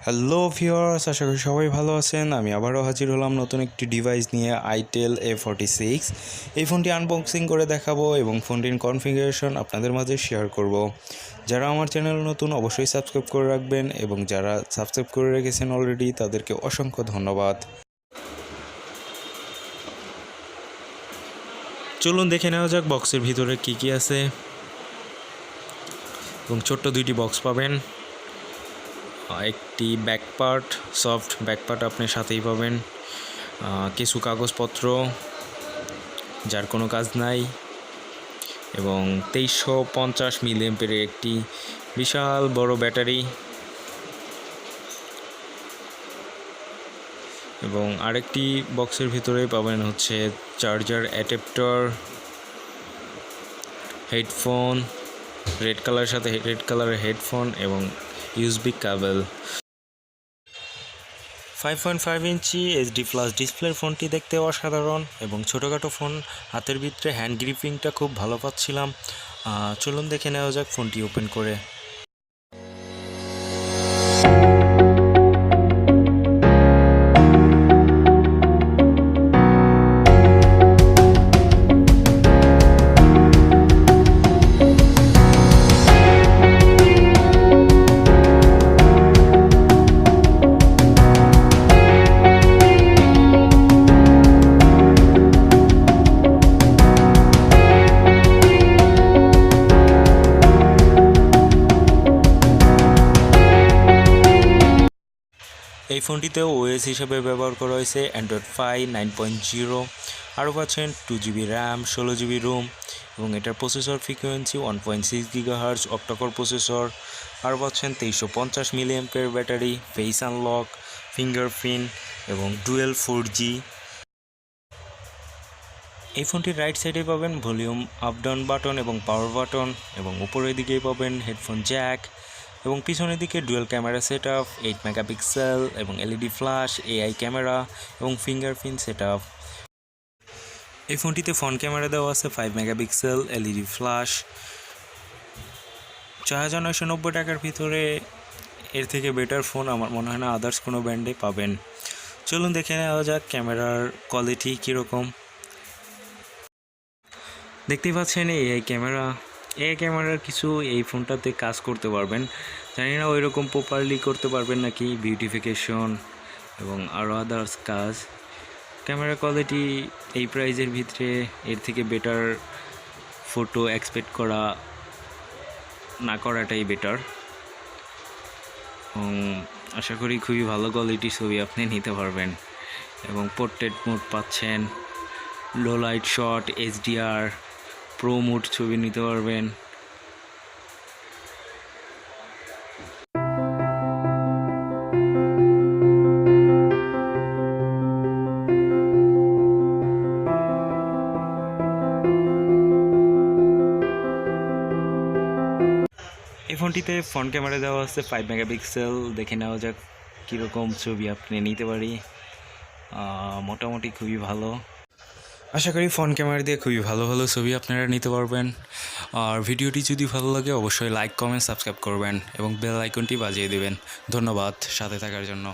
Hello viewers, আশা করি সবাই ভালো আছেন। আমি আবারও হাজির হলাম নতুন একটি ডিভাইস নিয়ে, Itel A46। এই ফোনটি আনবক্সিং করে দেখাবো এবং ফোনটির কনফিগারেশন আপনাদের মাঝে শেয়ার করব। যারা আমার চ্যানেল নতুন অবশ্যই সাবস্ক্রাইব করে রাখবেন এবং যারা সাবস্ক্রাইব করে রেখেছেন অলরেডি তাদেরকে অসংখ্য ধন্যবাদ। চলুন দেখে নেওয়া যাক বক্সের ভিতরে কি কি আছে। এবং ছোট্ট দুইটি বক্স পাবেন, একটি back part, soft back part আপনি সাথেই পাবেন, কিছু কাগজপত্র যার কোনো কাজ নাই, এবং 2350 মিলিঅ্যাম্পিয়ারের একটি বিশাল বড় ব্যাটারি, এবং আরেকটি বক্সের ভিতরে পাবেন হচ্ছে চার্জার অ্যাডাপ্টার, হেডফোন, রেড কালারের সাথে রেড কালারের হেডফোন এবং ইউএসবি কেবল। 5.5 ইঞ্চি এইচডি প্লাস ডিসপ্লের ফোনটি দেখতে অসাধারণ এবং ছোটোখাটো ফোন, হাতের ভিতরে হ্যান্ড গ্রিপিংটা খুব ভালো পাচ্ছিলাম। চলুন দেখে নেওয়া যাক ফোনটি ওপেন করে। এই ফোনটিতেও ওএস হিসেবে ব্যবহার করা হয়েছে অ্যান্ড্রয়েড 5 9.0। আরও পাচ্ছেন 2GB র্যাম, 16GB রোম, এবং এটার processor frequency 1.6 GHz octa core processor. আরও পাচ্ছেন 2350 milliampere battery, face unlock, fingerprint এবং ডুয়েল 4G। এই ফোনটির রাইট সাইডে পাবেন ভলিউম আপ ডাউন বাটন এবং পাওয়ার বাটন, এবং উপরের দিকেই পাবেন হেডফোন জ্যাক, এবং পিছনের দিকে dual camera set up, 8 megapixel এবং এলইডি ফ্ল্যাশ, এআই ক্যামেরা এবং ফিঙ্গারপ্রিন্ট সেট আপ। এই ফোনটিতে ফ্রন্ট ক্যামেরা দেওয়া আছে 5 মেগাপিক্সেল, এলইডি ফ্ল্যাশ। 4990 টাকার ভিতরে এর থেকে বেটার ফোন আমার মনে হয় না আদার্স কোনো ব্র্যান্ডে পাবেন। চলুন দেখে নেওয়া যাক ক্যামেরার কোয়ালিটি কীরকম। দেখতেই পাচ্ছেন এআই ক্যামেরার কিছু এই ফোনটাতে কাজ করতে পারবেন, জানি না ওই রকম প্রপারলি করতে পারবেন নাকি, বিউটিফিকেশন এবং আরও আদার্স কাজ। ক্যামেরা কোয়ালিটি এই প্রাইজের ভিতরে এর থেকে বেটার ফটো এক্সপেক্ট করা না করাটাই বেটার। এবং আশা করি খুবই ভালো কোয়ালিটির ছবি আপনি নিতে পারবেন, এবং পোর্ট্রেট মোড পাচ্ছেন, low light shot, HDR, pro mode ছবি নিতে পারবেন। এই ফোনটিতে ফ্রন্ট ক্যামেরা দেওয়া আছে 5 মেগাপিক্সেল। দেখে নেওয়া যাক কীরকম ছবি আপনি নিতে পারি। মোটামুটি খুবই ভালো, আশা করি ফ্রন্ট ক্যামেরা দিয়ে খুবই ভালো ভালো ছবি আপনারা নিতে পারবেন। আর ভিডিওটি যদি ভালো লাগে অবশ্যই লাইক, কমেন্ট, সাবস্ক্রাইব করবেন এবং বেল আইকনটি বাজিয়ে দেবেন। ধন্যবাদ সাথে থাকার জন্য।